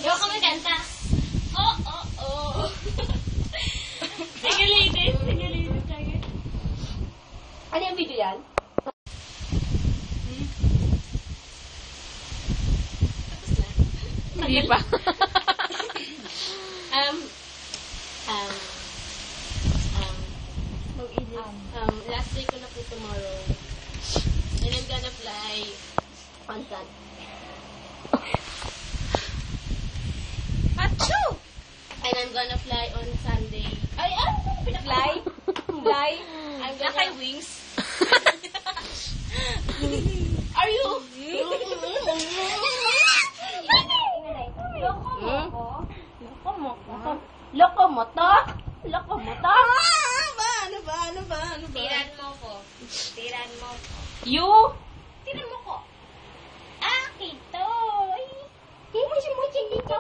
Ayaw ka magkanta. Oh. Sige, ladies. Ano yung video yan? Hindi pa. Last day ko na po tomorrow. And I'm gonna fly on Sunday. Achoo! And I'm gonna fly on Sunday. Ay, ano ba Fly? I'm gonna... Nakay wings? Are you? Lokomoto? Ano ba? Tiran mo ko. You? Tiran mo ko. Akito. Hindi mo si Mochi dito.